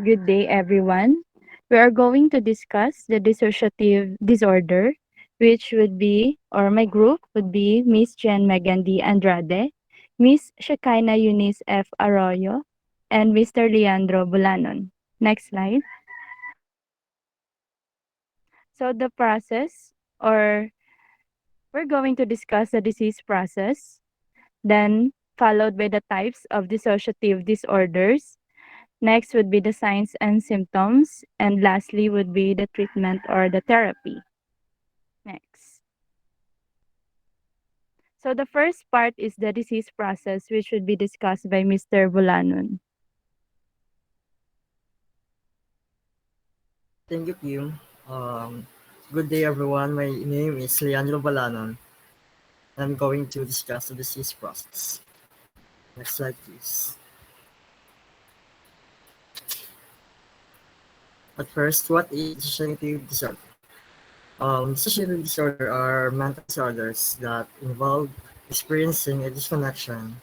Good day, everyone. We are going to discuss the dissociative disorder, which would be, or my group would be Miss Jen Megan D. Andrade, Miss Shekinah Eunice F. Arroyo, and Mr. Leandro Bulanon. Next slide. So the process, or we're going to discuss the disease process, then followed by the types of dissociative disorders. Next would be the signs and symptoms. And lastly would be the treatment or the therapy. Next. So the first part is the disease process, which would be discussed by Mr. Bulanon. Thank you, Kim. Good day, everyone. My name is Leandro Balanon. I'm going to discuss the disease process. Next slide, please. But first, what is dissociative disorder? Dissociative disorder are mental disorders that involve experiencing a disconnection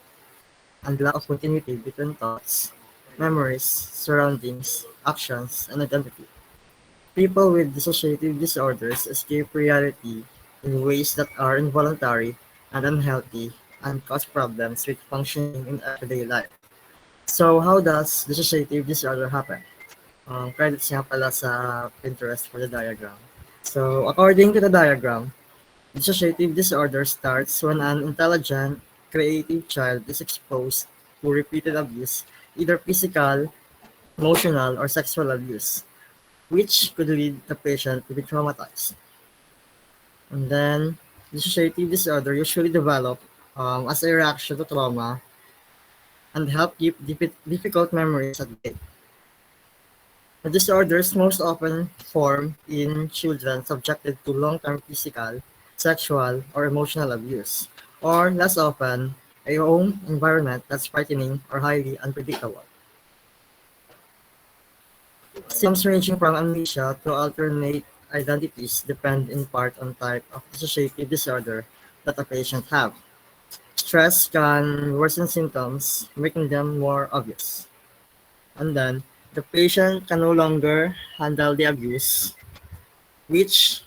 and lack of continuity between thoughts, memories, surroundings, actions, and identity. People with dissociative disorders escape reality in ways that are involuntary and unhealthy and cause problems with functioning in everyday life. So how does dissociative disorder happen? Credits nga pala sa Pinterest for the diagram. So according to the diagram, dissociative disorder starts when an intelligent, creative child is exposed to repeated abuse, either physical, emotional, or sexual abuse, which could lead the patient to be traumatized. And then, dissociative disorder usually develop as a reaction to trauma and help keep difficult memories at bay. The disorders most often form in children subjected to long-term physical, sexual, or emotional abuse, or less often, a home environment that's frightening or highly unpredictable. Symptoms ranging from amnesia to alternate identities depend in part on type of dissociative disorder that a patient have. Stress can worsen symptoms, making them more obvious. And then, the patient can no longer handle the abuse, which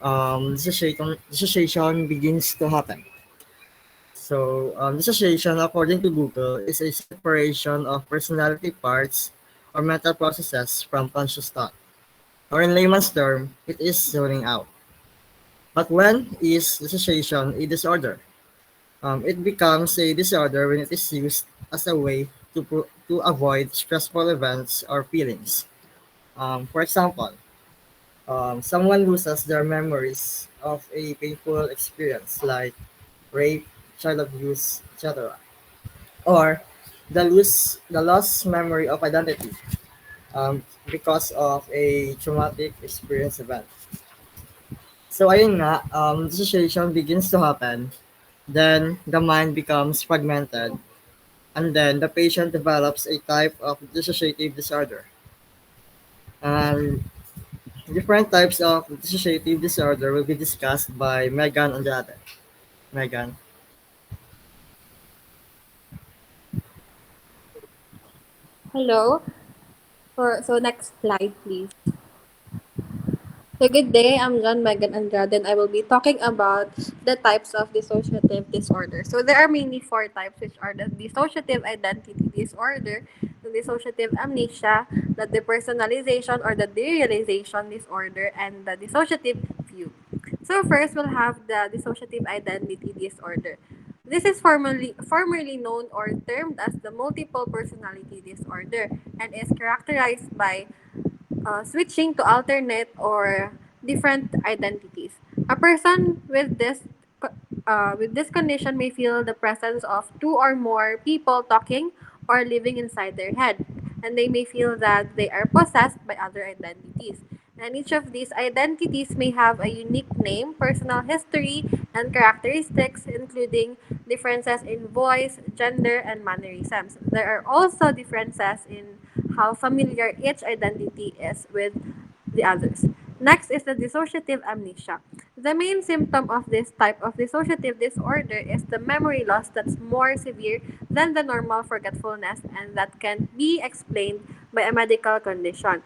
dissociation begins to happen. So, dissociation, according to Google, is a separation of personality parts or mental processes from conscious thought. Or in layman's term, it is zoning out. But when is dissociation a disorder? It becomes a disorder when it is used as a way to avoid stressful events or feelings. For example, someone loses their memories of a painful experience like rape, child abuse, etc. Or the lost memory of identity because of a traumatic experience event. So ayun nga, dissociation begins to happen, then the mind becomes fragmented, and then the patient develops a type of dissociative disorder. And different types of dissociative disorder will be discussed by Megan Andrade. Megan. Hello. So next slide, please. So good day. I'm John Megan Andrade, and I will be talking about the types of dissociative disorder. So there are mainly four types, which are the dissociative identity disorder, the dissociative amnesia, the depersonalization or the derealization disorder, and the dissociative view. So first, we'll have the dissociative identity disorder. This is formerly known or termed as the multiple personality disorder and is characterized by switching to alternate or different identities. A person with this condition may feel the presence of two or more people talking or living inside their head, and they may feel that they are possessed by other identities. And each of these identities may have a unique name, personal history, and characteristics, including differences in voice, gender, and mannerisms. There are also differences in how familiar each identity is with the others. Next is the dissociative amnesia. The main symptom of this type of dissociative disorder is the memory loss that's more severe than the normal forgetfulness and that can be explained by a medical condition.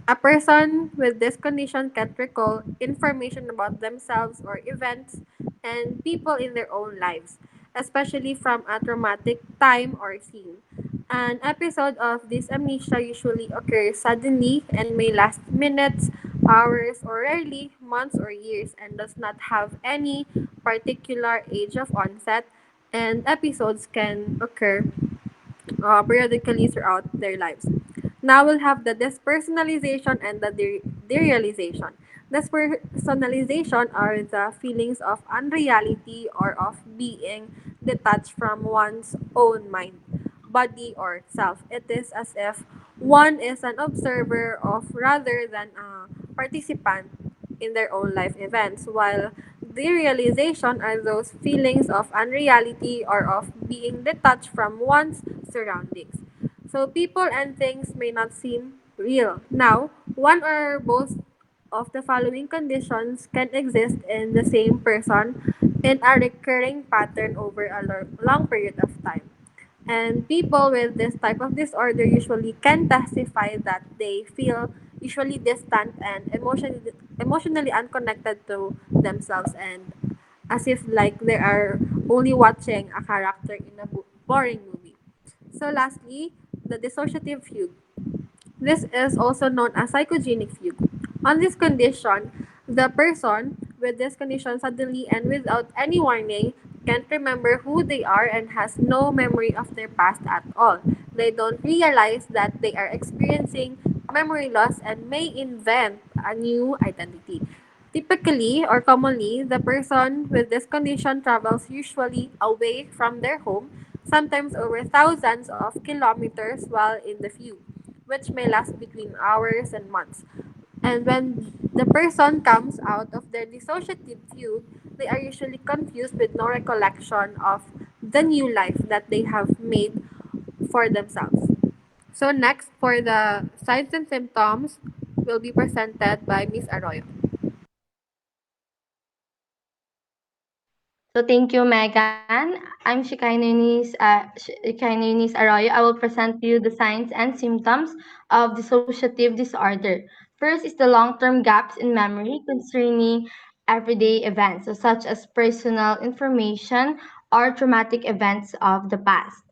A person with this condition can't recall information about themselves or events and people in their own lives, especially from a traumatic time or scene. An episode of this amnesia usually occurs suddenly and may last minutes, hours, or rarely months or years and does not have any particular age of onset. And episodes can occur periodically throughout their lives. Now we'll have the despersonalization and the derealization. Despersonalization are the feelings of unreality or of being detached from one's own mind, body, or self. It is as if one is an observer of rather than a participant in their own life events, while the realization are those feelings of unreality or of being detached from one's surroundings. So people and things may not seem real. Now, one or both of the following conditions can exist in the same person in a recurring pattern over a long period of time. And people with this type of disorder usually can testify that they feel usually distant and emotionally unconnected to themselves and as if like they are only watching a character in a boring movie. So lastly, the dissociative fugue. This is also known as psychogenic fugue. On this condition, the person with this condition suddenly and without any warning can't remember who they are and has no memory of their past at all. They don't realize that they are experiencing memory loss and may invent a new identity. Typically or commonly, the person with this condition travels usually away from their home, sometimes over thousands of kilometers while in the fugue, which may last between hours and months. And when the person comes out of their dissociative fugue, they are usually confused with no recollection of the new life that they have made for themselves. So next, for the signs and symptoms, will be presented by Miss Arroyo. So thank you, Megan. I'm Shikaina Eunice Arroyo. I will present to you the signs and symptoms of dissociative disorder. First is the long-term gaps in memory concerning everyday events, so such as personal information or traumatic events of the past.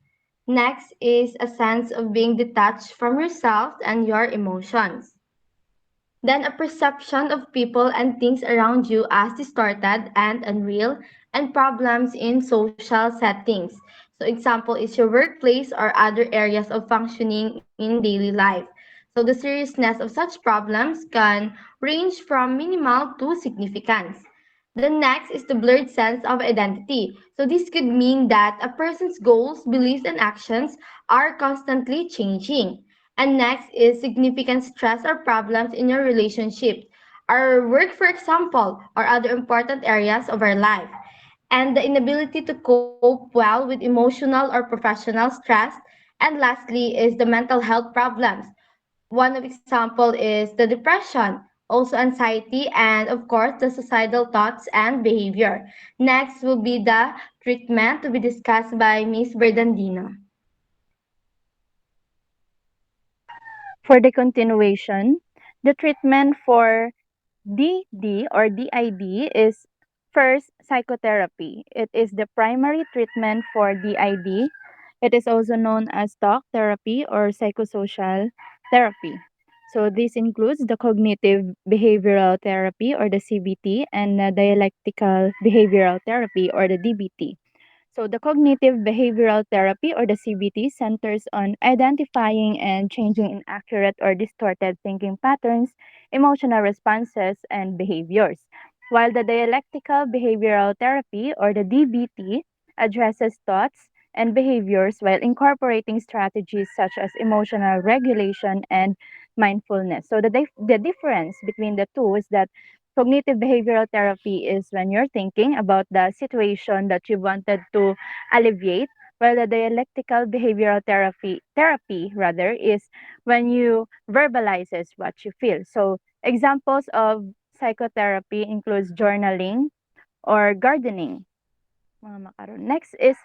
Next is a sense of being detached from yourself and your emotions. Then a perception of people and things around you as distorted and unreal, and problems in social settings. So example is your workplace or other areas of functioning in daily life. So the seriousness of such problems can range from minimal to significance. The next is the blurred sense of identity. So this could mean that a person's goals, beliefs, and actions are constantly changing. And next is significant stress or problems in your relationship, our work, for example, or other important areas of our life. And the inability to cope well with emotional or professional stress. And lastly is the mental health problems. One of example is the depression, also anxiety, and of course the suicidal thoughts and behavior. Next will be the treatment to be discussed by Ms. Berdandino. For the continuation, the treatment for DD or DID is first psychotherapy. It is the primary treatment for DID. It is also known as talk therapy or psychosocial therapy. So this includes the cognitive behavioral therapy or the CBT and the dialectical behavioral therapy or the DBT. So, the cognitive behavioral therapy or the CBT centers on identifying and changing inaccurate or distorted thinking patterns, emotional responses, and behaviors. While the dialectical behavioral therapy or the DBT addresses thoughts and behaviors while incorporating strategies such as emotional regulation and mindfulness. So, the difference between the two is that cognitive behavioral therapy is when you're thinking about the situation that you wanted to alleviate, while the dialectical behavioral therapy rather is when you verbalizes what you feel. So examples of psychotherapy includes journaling or gardening. Mga makaron. Next is,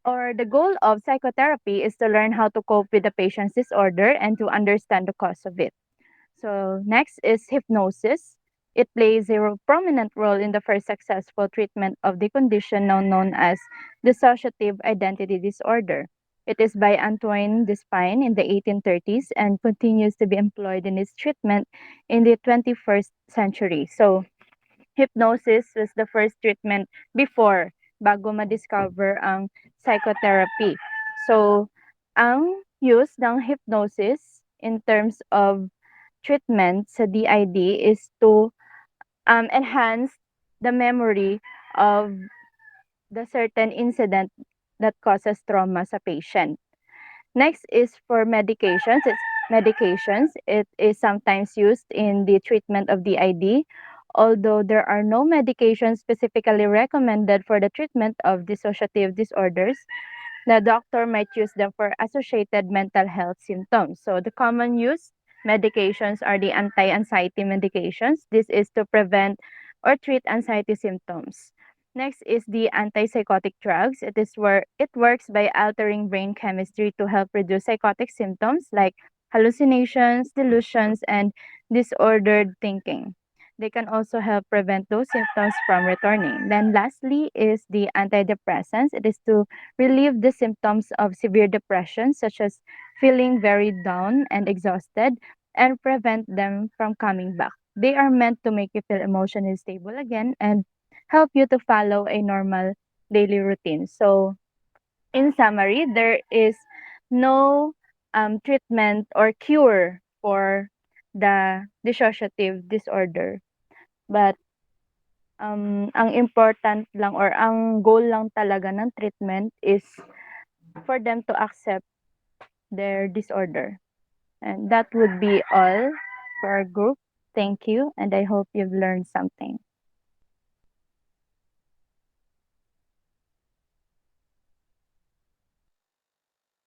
or the goal of psychotherapy is to learn how to cope with the patient's disorder and to understand the cause of it. So next is hypnosis. It plays a prominent role in the first successful treatment of the condition now known as dissociative identity disorder. It is by Antoine Despines in the 1830s and continues to be employed in its treatment in the 21st century. So hypnosis was the first treatment before bago ma-discover ang psychotherapy. So ang use ng hypnosis in terms of treatment sa DID is to enhance the memory of the certain incident that causes trauma sa patient. Next is for medications. It is sometimes used in the treatment of DID, although there are no medications specifically recommended for the treatment of dissociative disorders. The doctor might use them for associated mental health symptoms. So the common use medications are the anti-anxiety medications. This is to prevent or treat anxiety symptoms. Next is the antipsychotic drugs. It is where it works by altering brain chemistry to help reduce psychotic symptoms like hallucinations, delusions, and disordered thinking. They can also help prevent those symptoms from returning. Then lastly is the antidepressants. It is to relieve the symptoms of severe depression, such as feeling very down and exhausted, and prevent them from coming back. They are meant to make you feel emotionally stable again and help you to follow a normal daily routine. So, in summary, there is no treatment or cure for the dissociative disorder. But ang important lang or ang goal lang talaga ng treatment is for them to accept their disorder. And that would be all for our group. Thank you, and I hope you've learned something.